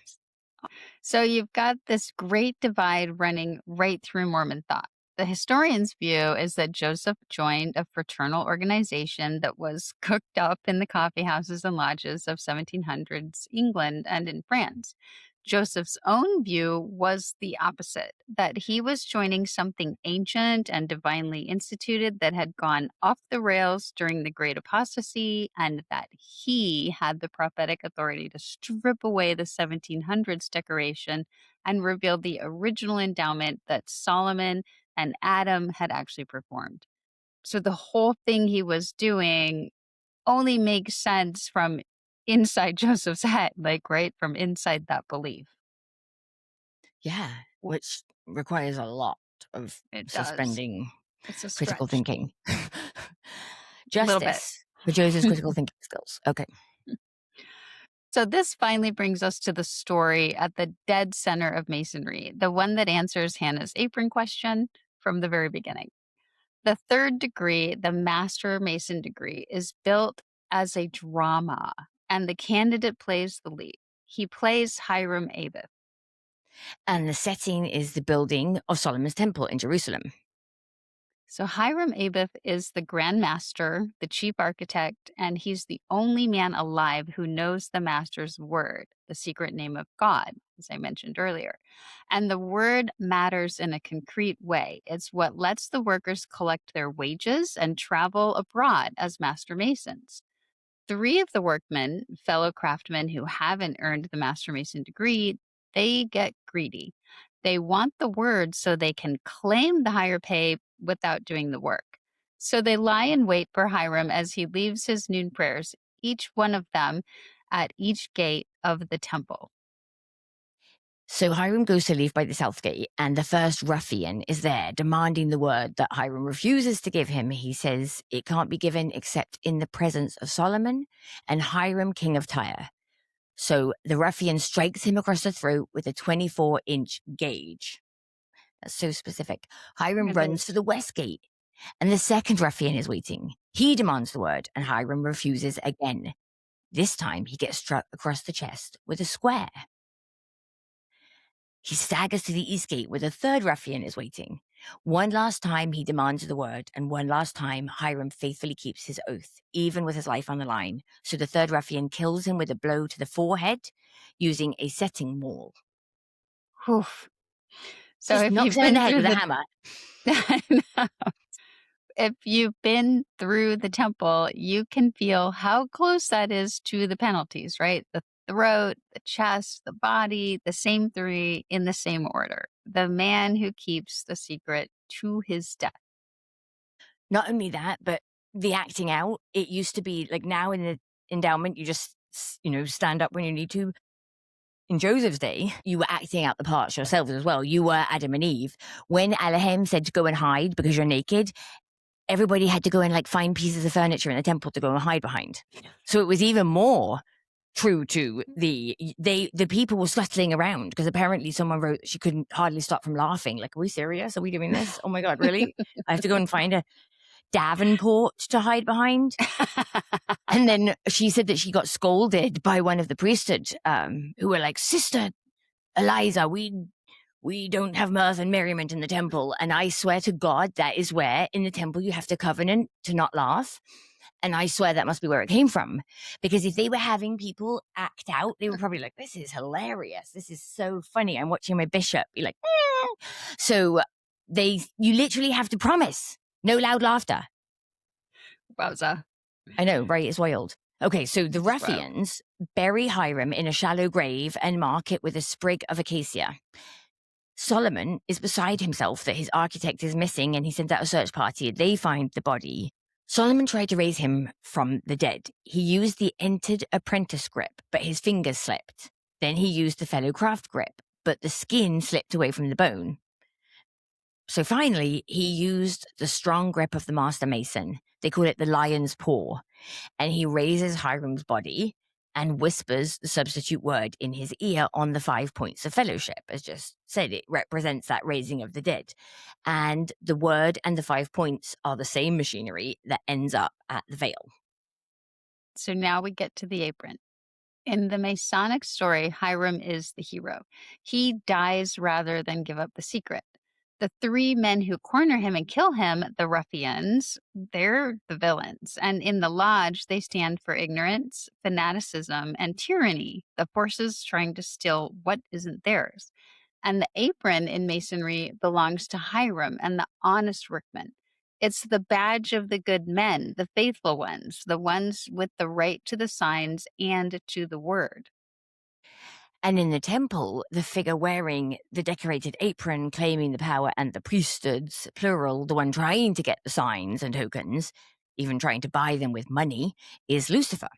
So you've got this great divide running right through Mormon thought. The historian's view is that Joseph joined a fraternal organization that was cooked up in the coffee houses and lodges of 1700s England and in France. Joseph's own view was the opposite, that he was joining something ancient and divinely instituted that had gone off the rails during the Great Apostasy, and that he had the prophetic authority to strip away the 1700s decoration and reveal the original endowment that Solomon and Adam had actually performed. So the whole thing he was doing only makes sense from inside Joseph's head, like, right? From inside that belief. Yeah, which requires a lot of It does. suspending It's a critical stretch. thinking. A little bit. Justice for Joseph's critical thinking skills. Okay. So this finally brings us to the story at the dead center of Masonry, the one that answers Hannah's apron question from the very beginning. The third degree, the Master Mason degree, is built as a drama, and the candidate plays the lead. He plays Hiram Abith. And the setting is the building of Solomon's Temple in Jerusalem. So Hiram Abith is the Grand Master, the chief architect, and he's the only man alive who knows the Master's word, the secret name of God, as I mentioned earlier. And the word matters in a concrete way. It's what lets the workers collect their wages and travel abroad as Master Masons. 3 of the workmen, fellow craftsmen who haven't earned the Master Mason degree, they get greedy. They want the word so they can claim the higher pay without doing the work. So they lie in wait for Hiram as he leaves his noon prayers, each one of them at each gate of the temple. So Hiram goes to leave by the south gate, and the first ruffian is there demanding the word that Hiram refuses to give him. He says it can't be given except in the presence of Solomon and Hiram, king of Tyre. So the ruffian strikes him across the throat with a 24-inch gauge. That's so specific. Hiram It runs is. to the west gate, and the second ruffian is waiting. He demands the word, and Hiram refuses again. This time he gets struck across the chest with a square. He staggers to the east gate where the third ruffian is waiting. One last time he demands the word, and one last time Hiram faithfully keeps his oath, even with his life on the line. So the third ruffian kills him with a blow to the forehead using a setting maul. Whew. So Just if knocks you've him in been the head through with a the hammer. I know. If you've been through the temple, you can feel how close that is to the penalties, right? The throat, the chest, the body, the same 3 in the same order. The man who keeps the secret to his death. Not only that, but the acting out. It used to be like now in the endowment, you just, stand up when you need to. In Joseph's day, you were acting out the parts yourselves as well. You were Adam and Eve. When Elohim said to go and hide because you're naked, everybody had to go and like find pieces of furniture in the temple to go and hide behind. So it was even more true to the people were scuttling around because apparently someone wrote that she couldn't hardly stop from laughing. Like, are we serious? Are we doing this? Oh my God, really? I have to go and find a Davenport to hide behind. And then she said that she got scolded by one of the priesthood who were like, Sister Eliza, we don't have mirth and merriment in the temple. And I swear to God, that is where in the temple you have to covenant to not laugh. And I swear that must be where it came from. Because if they were having people act out, they were probably like, this is hilarious. This is so funny. I'm watching my bishop be like, "Eh." So you literally have to promise no loud laughter. Wowza. I know, right? It's wild. Okay, so the It's wild. ruffians bury Hiram in a shallow grave and mark it with a sprig of acacia. Solomon is beside himself that his architect is missing, and he sends out a search party. They find the body. Solomon tried to raise him from the dead. He used the entered apprentice grip, but his fingers slipped. Then he used the fellow craft grip, but the skin slipped away from the bone. So finally, he used the strong grip of the master mason. They call it the lion's paw. And he raises Hiram's body and whispers the substitute word in his ear on the 5 points of fellowship. As just said, it represents that raising of the dead. And the word and the 5 points are the same machinery that ends up at the veil. So now we get to the apron. In the Masonic story, Hiram is the hero. He dies rather than give up the secret. The three men who corner him and kill him, the ruffians, they're the villains. And in the lodge, they stand for ignorance, fanaticism, and tyranny, the forces trying to steal what isn't theirs. And the apron in Masonry belongs to Hiram and the honest workmen. It's the badge of the good men, the faithful ones, the ones with the right to the signs and to the word. And in the temple, the figure wearing the decorated apron, claiming the power, and the priesthoods, plural, the one trying to get the signs and tokens, even trying to buy them with money, is Lucifer.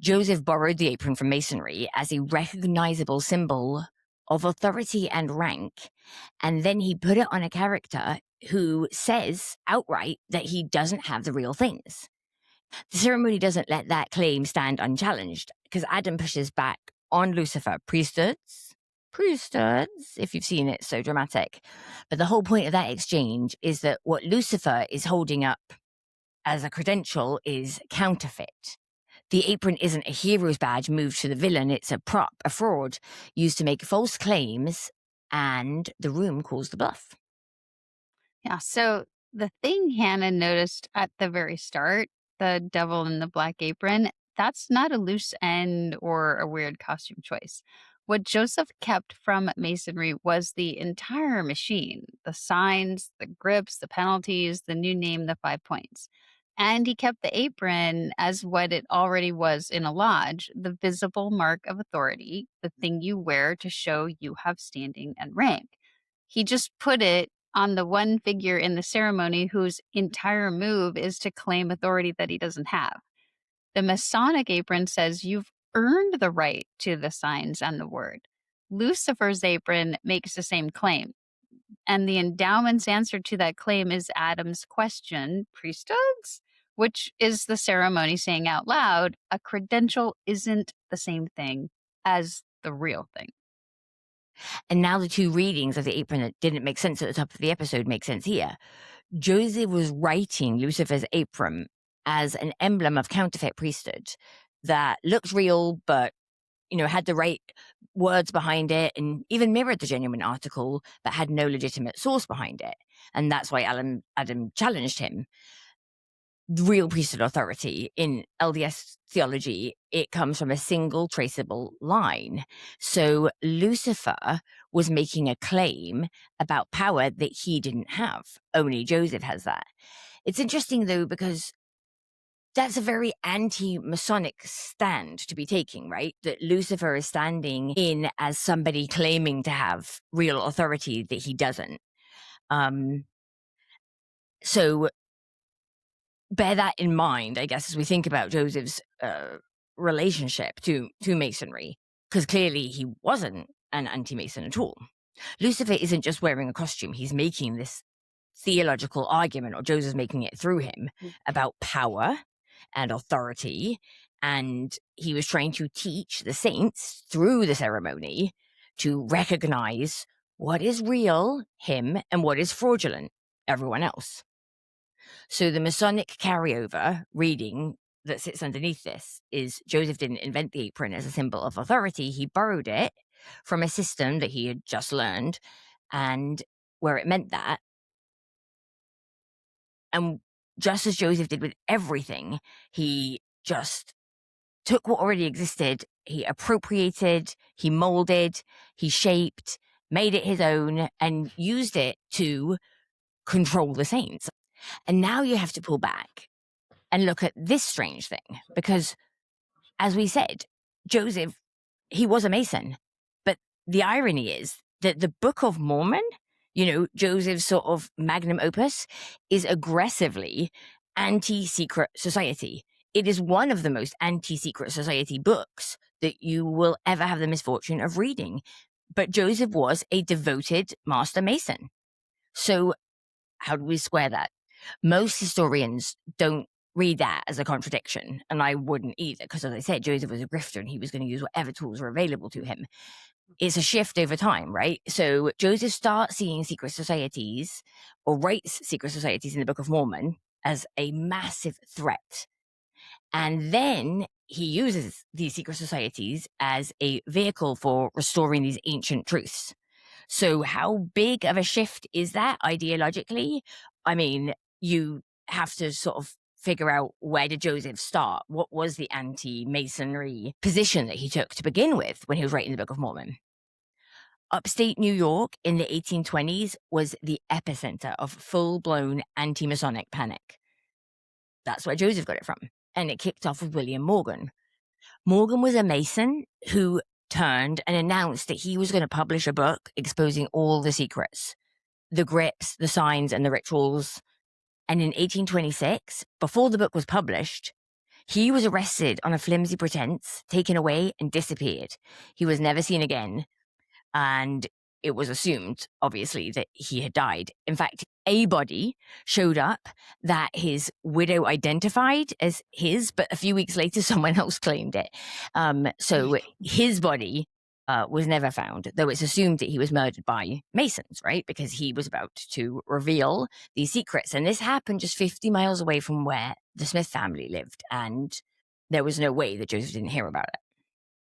Joseph borrowed the apron from Masonry as a recognizable symbol of authority and rank, and then he put it on a character who says outright that he doesn't have the real things. The ceremony doesn't let that claim stand unchallenged, because Adam pushes back on Lucifer. Priesthoods, if you've seen it, so dramatic. But the whole point of that exchange is that what Lucifer is holding up as a credential is counterfeit. The apron isn't a hero's badge moved to the villain, it's a prop, a fraud, used to make false claims, and the room calls the bluff. Yeah. So the thing Hannah noticed at the very start, the devil in the black apron, that's not a loose end or a weird costume choice. What Joseph kept from Masonry was the entire machine, the signs, the grips, the penalties, the new name, the 5 points. And he kept the apron as what it already was in a lodge, the visible mark of authority, the thing you wear to show you have standing and rank. He just put it on the one figure in the ceremony whose entire move is to claim authority that he doesn't have. The Masonic apron says you've earned the right to the signs and the word. Lucifer's apron makes the same claim. And the endowment's answer to that claim is Adam's question, priesthoods? Which is the ceremony saying out loud, a credential isn't the same thing as the real thing. And now the two readings of the apron that didn't make sense at the top of the episode make sense here. Joseph was writing Lucifer's apron as an emblem of counterfeit priesthood that looked real, but had the right words behind it and even mirrored the genuine article, but had no legitimate source behind it. And that's why Adam challenged him. Real priesthood authority in LDS theology, it comes from a single traceable line. So Lucifer was making a claim about power that he didn't have. Only Joseph has that. It's interesting, though, because that's a very anti-Masonic stand to be taking, right? That Lucifer is standing in as somebody claiming to have real authority that he doesn't. So bear that in mind, I guess, as we think about Joseph's relationship to Masonry, because clearly he wasn't an anti-Mason at all. Lucifer isn't just wearing a costume. He's making this theological argument, or Joseph's making it through him, about power and authority, and he was trying to teach the saints through the ceremony to recognize what is real, him, and what is fraudulent, everyone else. So the Masonic carryover reading that sits underneath this is Joseph didn't invent the apron as a symbol of authority. He borrowed it from a system that he had just learned, and where it meant that. And just as Joseph did with everything, he just took what already existed, he appropriated, he molded, he shaped, made it his own, and used it to control the saints. And now you have to pull back and look at this strange thing, because as we said, Joseph, he was a Mason. But the irony is that the Book of Mormon, Joseph's sort of magnum opus, is aggressively anti-secret society. It is one of the most anti-secret society books that you will ever have the misfortune of reading. But Joseph was a devoted Master Mason. So how do we square that? Most historians don't read that as a contradiction, and I wouldn't either, because as I said, Joseph was a grifter and he was going to use whatever tools were available to him. It's a shift over time, right? So Joseph starts seeing secret societies, or writes secret societies in the Book of Mormon, as a massive threat. And then he uses these secret societies as a vehicle for restoring these ancient truths. So how big of a shift is that ideologically? I mean, you have to sort of figure out, where did Joseph start? What was the anti-Masonry position that he took to begin with when he was writing the Book of Mormon? Upstate New York in the 1820s was the epicenter of full-blown anti-Masonic panic. That's where Joseph got it from. And it kicked off with William Morgan. Morgan was a Mason who turned and announced that he was going to publish a book exposing all the secrets, the grips, the signs, and the rituals. And in 1826, before the book was published, he was arrested on a flimsy pretense, taken away, and disappeared. He was never seen again. And it was assumed, obviously, that he had died. In fact, a body showed up that his widow identified as his, but a few weeks later, someone else claimed it. So his body was never found, though it's assumed that he was murdered by Masons, right? Because he was about to reveal these secrets. And this happened just 50 miles away from where the Smith family lived. And there was no way that Joseph didn't hear about it.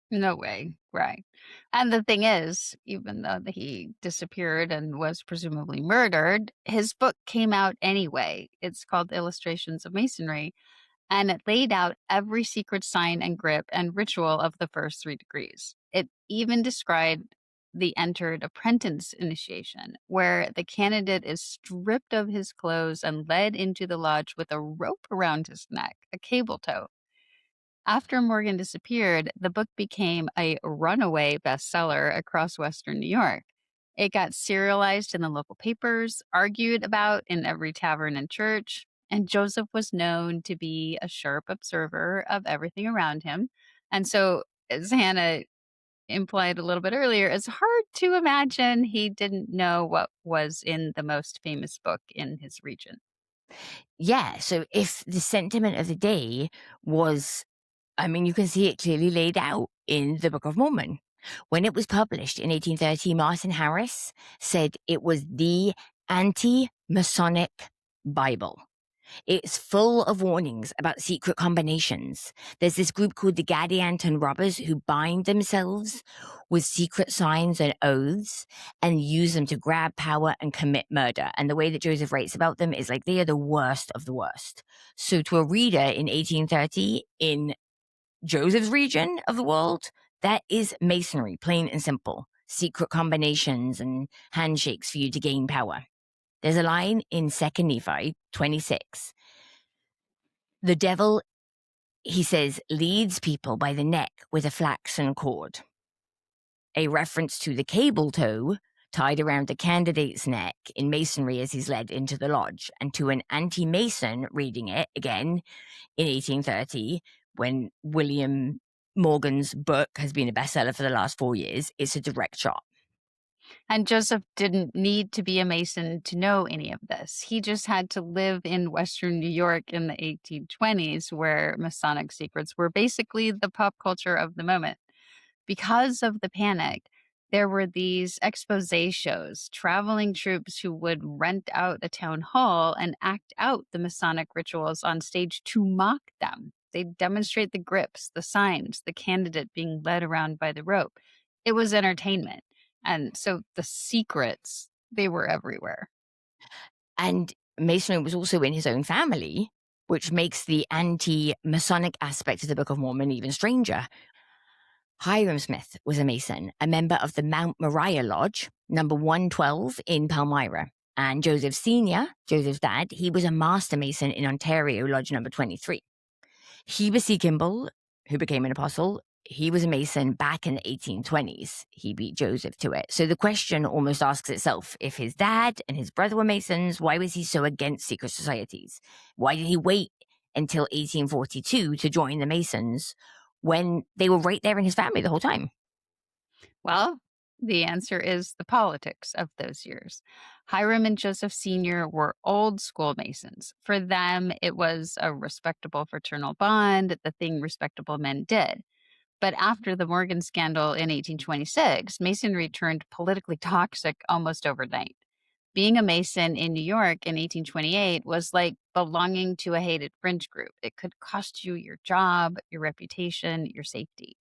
No way. Right. And the thing is, even though he disappeared and was presumably murdered, his book came out anyway. It's called Illustrations of Masonry, and it laid out every secret sign and grip and ritual of the first 3 degrees. It even described the entered apprentice initiation, where the candidate is stripped of his clothes and led into the lodge with a rope around his neck, a cable tow. After Morgan disappeared, the book became a runaway bestseller across Western New York. It got serialized in the local papers, argued about in every tavern and church, and Joseph was known to be a sharp observer of everything around him. And so, as Hannah implied a little bit earlier, it's hard to imagine he didn't know what was in the most famous book in his region. Yeah, so if the sentiment of the day was, I mean, you can see it clearly laid out in the Book of Mormon. When it was published in 1830, Martin Harris said it was the anti-Masonic Bible. It's full of warnings about secret combinations. There's this group called the Gadianton robbers who bind themselves with secret signs and oaths and use them to grab power and commit murder. And the way that Joseph writes about them is like they are the worst of the worst. So to a reader in 1830 in Joseph's region of the world, that is Masonry, plain and simple. Secret combinations and handshakes for you to gain power. There's a line in 2 Nephi 26. The devil, he says, leads people by the neck with a flaxen cord. A reference to the cable tow tied around the candidate's neck in Masonry as he's led into the lodge, and to an anti-Mason reading it again in 1830, when William Morgan's book has been a bestseller for the last 4 years. It's a direct shot. And Joseph didn't need to be a Mason to know any of this. He just had to live in Western New York in the 1820s, where Masonic secrets were basically the pop culture of the moment. Because of the panic, there were these expose shows, traveling troops who would rent out a town hall and act out the Masonic rituals on stage to mock them. They'd demonstrate the grips, the signs, the candidate being led around by the rope. It was entertainment. And so the secrets, they were everywhere. And Masonry was also in his own family, which makes the anti-Masonic aspect of the Book of Mormon even stranger. Hiram Smith was a Mason, a member of the Mount Moriah Lodge, number 112 in Palmyra. And Joseph Sr., Joseph's dad, he was a Master Mason in Ontario, Lodge number 23. Heber C. Kimball, who became an apostle, he was a Mason back in the 1820s. He beat Joseph to it. So the question almost asks itself, if his dad and his brother were Masons, why was he so against secret societies? Why did he wait until 1842 to join the Masons when they were right there in his family the whole time? Well, the answer is the politics of those years. Hiram and Joseph Sr. were old school Masons. For them, it was a respectable fraternal bond, the thing respectable men did. But after the Morgan scandal in 1826, Masonry turned politically toxic almost overnight. Being a Mason in New York in 1828 was like belonging to a hated fringe group. It could cost you your job, your reputation, your safety.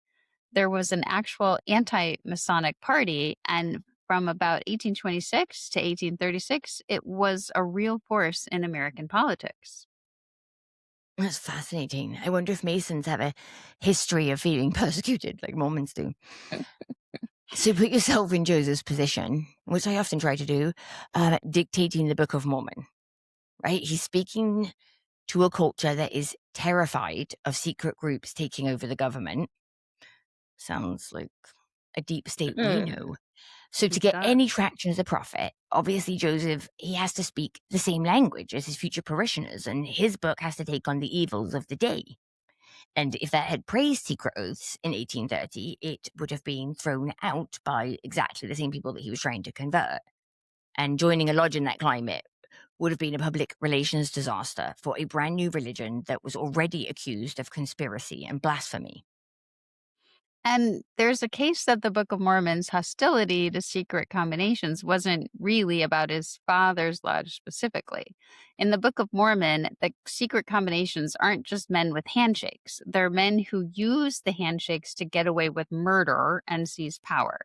There was an actual anti-Masonic party, and from about 1826 to 1836, it was a real force in American politics. That's fascinating. I wonder if Masons have a history of feeling persecuted like Mormons do. So put yourself in Joseph's position, which I often try to do, dictating the Book of Mormon, right? He's speaking to a culture that is terrified of secret groups taking over the government. Sounds like a deep state we know. So to It get does. any traction as a prophet, obviously Joseph, he has to speak the same language as his future parishioners, and his book has to take on the evils of the day. And if that had praised secret oaths in 1830, it would have been thrown out by exactly the same people that he was trying to convert. And joining a lodge in that climate would have been a public relations disaster for a brand new religion that was already accused of conspiracy and blasphemy. And there's a case that the Book of Mormon's hostility to secret combinations wasn't really about his father's lodge specifically. In the Book of Mormon, the secret combinations aren't just men with handshakes, they're men who use the handshakes to get away with murder and seize power.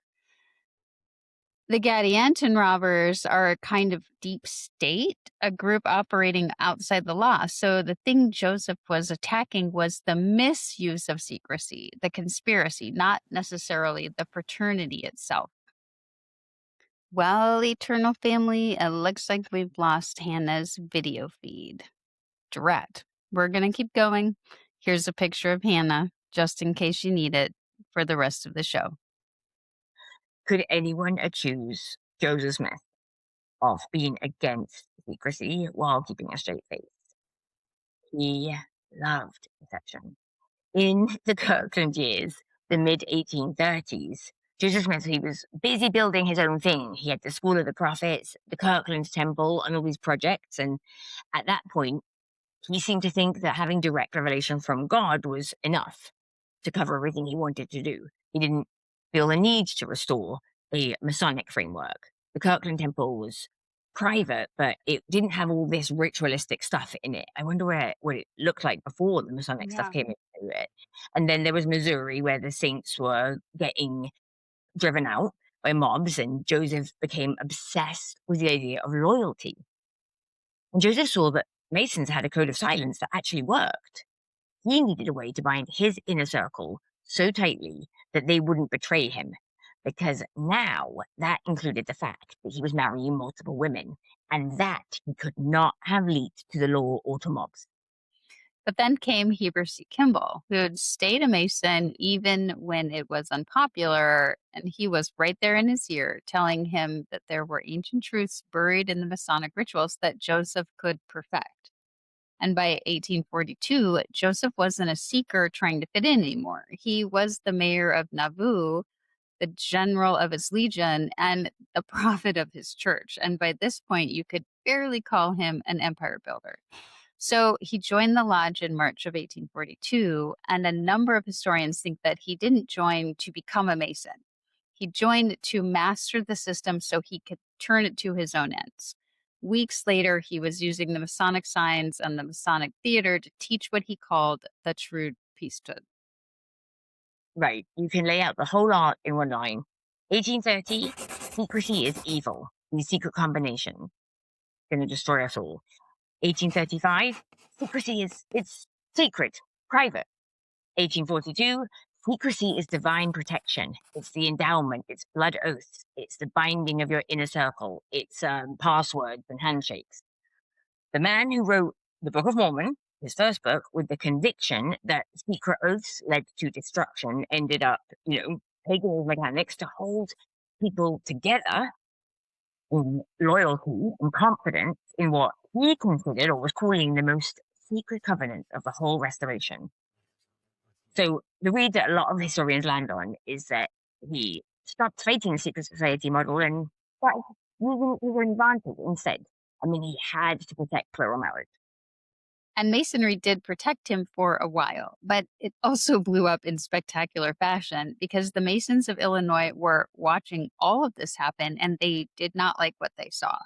The Gadianton robbers are a kind of deep state, a group operating outside the law. So the thing Joseph was attacking was the misuse of secrecy, the conspiracy, not necessarily the fraternity itself. Well, Eternal Family, it looks like we've lost Hannah's video feed. Drat. We're going to keep going. Here's a picture of Hannah, just in case you need it for the rest of the show. Could anyone accuse Joseph Smith of being against secrecy while keeping a straight face? He loved deception. In the Kirkland years, the mid-1830s, Joseph Smith, he was busy building his own thing. He had the School of the Prophets, the Kirkland Temple, and all these projects. And at that point, he seemed to think that having direct revelation from God was enough to cover everything he wanted to do. He didn't feel the need to restore a Masonic framework. The Kirkland Temple was private, but it didn't have all this ritualistic stuff in it. I wonder what it looked like before the Masonic stuff came into it. And then there was Missouri, where the saints were getting driven out by mobs, and Joseph became obsessed with the idea of loyalty. And Joseph saw that Masons had a code of silence that actually worked. He needed a way to bind his inner circle so tightly that they wouldn't betray him, because now that included the fact that he was marrying multiple women, and that he could not have leaked to the law or to mobs. But then came Heber C. Kimball, who had stayed a Mason even when it was unpopular, and he was right there in his ear telling him that there were ancient truths buried in the Masonic rituals that Joseph could perfect. And by 1842, Joseph wasn't a seeker trying to fit in anymore. He was the mayor of Nauvoo, the general of his legion, and the prophet of his church. And by this point, you could barely call him an empire builder. So he joined the lodge in March of 1842, and a number of historians think that he didn't join to become a Mason. He joined to master the system so he could turn it to his own ends. Weeks later, he was using the Masonic signs and the Masonic theater to teach what he called the true priesthood. Right, you can lay out the whole art in one line. 1830, secrecy is evil. The secret combination going to destroy us all. 1835, secrecy it's sacred, private. 1842, secrecy is divine protection. It's the endowment, it's blood oaths, it's the binding of your inner circle, it's passwords and handshakes. The man who wrote the Book of Mormon, his first book, with the conviction that secret oaths led to destruction, ended up, taking his mechanics to hold people together in loyalty and confidence in what he considered or was calling the most secret covenant of the whole restoration. So the read that a lot of historians land on is that he stopped fighting the secret society model and started using it to his own advantage instead. I mean, he had to protect plural marriage. And Masonry did protect him for a while, but it also blew up in spectacular fashion because the Masons of Illinois were watching all of this happen and they did not like what they saw.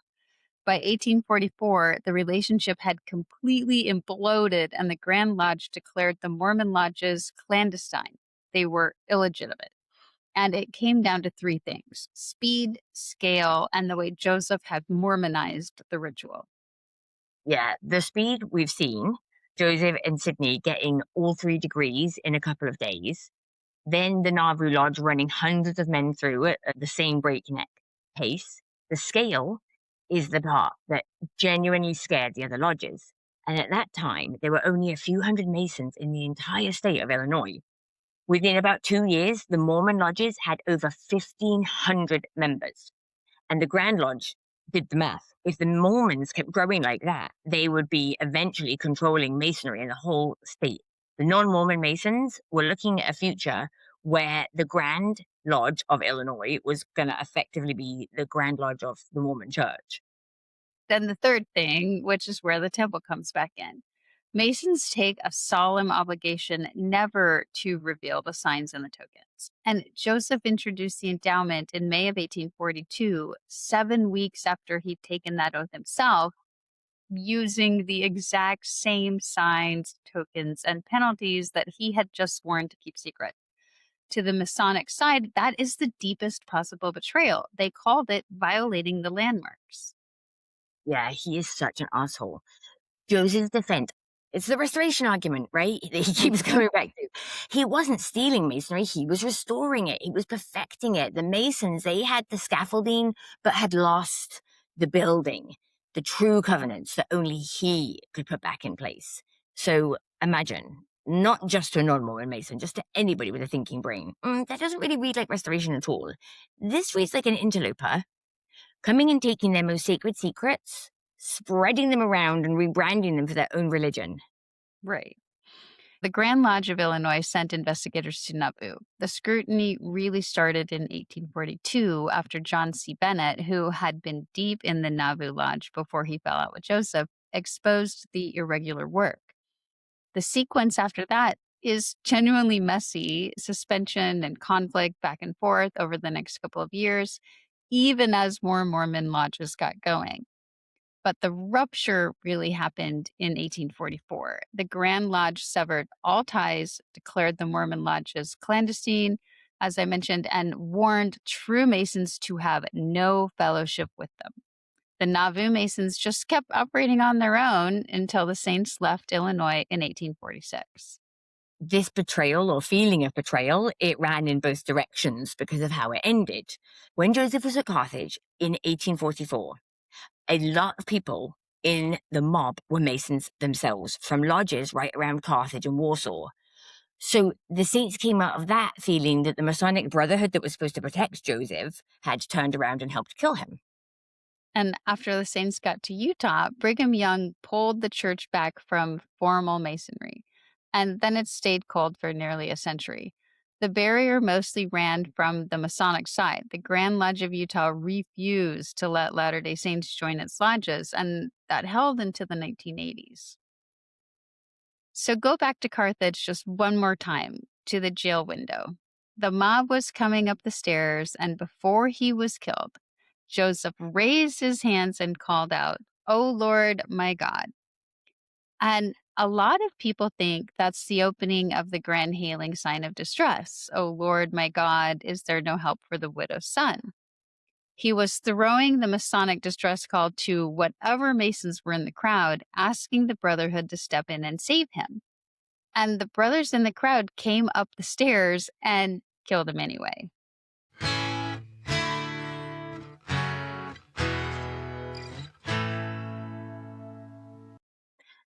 By 1844, the relationship had completely imploded and the Grand Lodge declared the Mormon lodges clandestine. They were illegitimate. And it came down to three things: speed, scale, and the way Joseph had Mormonized the ritual. Yeah, the speed we've seen, Joseph and Sydney getting all 3 degrees in a couple of days, then the Nauvoo Lodge running hundreds of men through it at the same breakneck pace. The scale is the part that genuinely scared the other lodges. And at that time, there were only a few hundred Masons in the entire state of Illinois. Within about 2 years, the Mormon lodges had over 1,500 members. And the Grand Lodge did the math. If the Mormons kept growing like that, they would be eventually controlling Masonry in the whole state. The non Mormon Masons were looking at a future where the Grand Lodge of Illinois was going to effectively be the Grand Lodge of the Mormon Church. Then the third thing, which is where the temple comes back in. Masons take a solemn obligation never to reveal the signs and the tokens. And Joseph introduced the endowment in May of 1842, 7 weeks after he'd taken that oath himself, using the exact same signs, tokens, and penalties that he had just sworn to keep secret. To the Masonic side, that is the deepest possible betrayal. They called it violating the landmarks. Yeah, he is such an asshole. Joseph's defense. It's the restoration argument, right? That he keeps coming back to. He wasn't stealing Masonry, he was restoring it. He was perfecting it. The Masons, they had the scaffolding, but had lost the building, the true covenants that only he could put back in place. So imagine, not just to a non-Mormon Mason, just to anybody with a thinking brain. That doesn't really read like restoration at all. This reads like an interloper coming and taking their most sacred secrets, spreading them around and rebranding them for their own religion. Right. The Grand Lodge of Illinois sent investigators to Nauvoo. The scrutiny really started in 1842 after John C. Bennett, who had been deep in the Nauvoo Lodge before he fell out with Joseph, exposed the irregular work. The sequence after that is genuinely messy: suspension and conflict back and forth over the next couple of years, even as more Mormon lodges got going. But the rupture really happened in 1844. The Grand Lodge severed all ties, declared the Mormon lodges clandestine, as I mentioned, and warned true Masons to have no fellowship with them. The Nauvoo Masons just kept operating on their own until the Saints left Illinois in 1846. This betrayal or feeling of betrayal, it ran in both directions because of how it ended. When Joseph was at Carthage in 1844, a lot of people in the mob were Masons themselves, from lodges right around Carthage and Warsaw. So the Saints came out of that feeling that the Masonic Brotherhood that was supposed to protect Joseph had turned around and helped kill him. And after the Saints got to Utah, Brigham Young pulled the church back from formal Masonry, and then it stayed cold for nearly a century. The barrier mostly ran from the Masonic side. The Grand Lodge of Utah refused to let Latter-day Saints join its lodges, and that held into the 1980s. So go back to Carthage just one more time, to the jail window. The mob was coming up the stairs, and before he was killed, Joseph raised his hands and called out, "O Lord, my God." And a lot of people think that's the opening of the grand hailing sign of distress. "O Lord, my God, is there no help for the widow's son?" He was throwing the Masonic distress call to whatever Masons were in the crowd, asking the Brotherhood to step in and save him. And the brothers in the crowd came up the stairs and killed him anyway.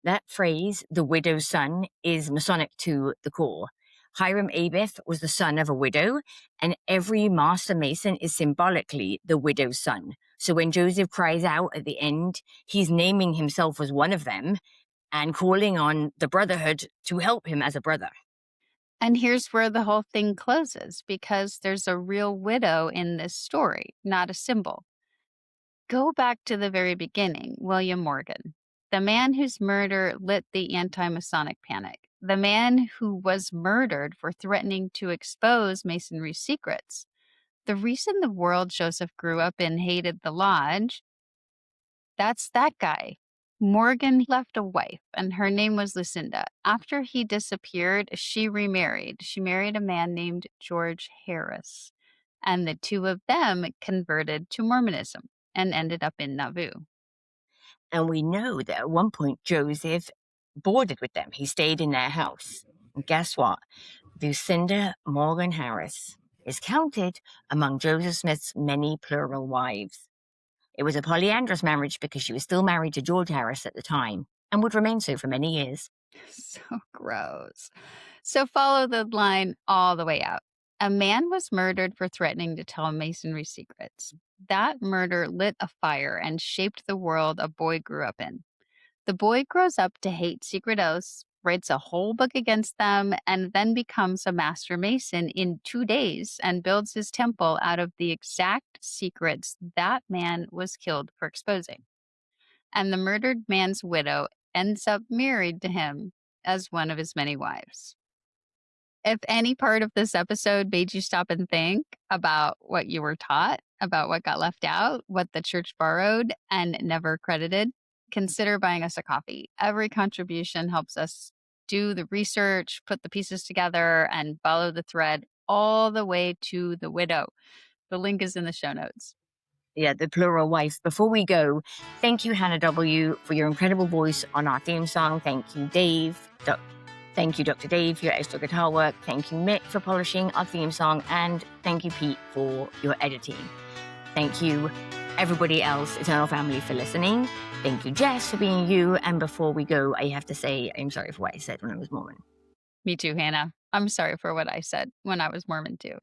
That phrase, the widow's son, is Masonic to the core. Hiram Abith was the son of a widow, and every Master Mason is symbolically the widow's son. So when Joseph cries out at the end, he's naming himself as one of them and calling on the Brotherhood to help him as a brother. And here's where the whole thing closes, because there's a real widow in this story, not a symbol. Go back to the very beginning, William Morgan, the man whose murder lit the anti-Masonic panic, the man who was murdered for threatening to expose Masonry's secrets. The reason the world Joseph grew up in hated the lodge, that's that guy. Morgan left a wife, and her name was Lucinda. After he disappeared, she remarried. She married a man named George Harris, and the two of them converted to Mormonism and ended up in Nauvoo. And we know that at one point Joseph boarded with them. He stayed in their house. And guess what? Lucinda Morgan Harris is counted among Joseph Smith's many plural wives. It was a polyandrous marriage because she was still married to George Harris at the time and would remain so for many years. So gross. So follow the line all the way out. A man was murdered for threatening to tell Masonry secrets. That murder lit a fire and shaped the world a boy grew up in. The boy grows up to hate secret oaths, writes a whole book against them, and then becomes a master mason in 2 days and builds his temple out of the exact secrets that man was killed for exposing. And the murdered man's widow ends up married to him as one of his many wives. If any part of this episode made you stop and think about what you were taught, about what got left out, what the church borrowed and never credited, consider buying us a coffee. Every contribution helps us do the research, put the pieces together, and follow the thread all the way to the widow. The link is in the show notes. Yeah, the plural wife. Before we go, thank you, Hannah W., for your incredible voice on our theme song. Thank you, Dave. Thank you, Dr. Dave, for your extra guitar work. Thank you, Mick, for polishing our theme song. And thank you, Pete, for your editing. Thank you, everybody else, Eternal Family, for listening. Thank you, Jess, for being you. And before we go, I have to say I'm sorry for what I said when I was Mormon. Me too, Hannah. I'm sorry for what I said when I was Mormon too.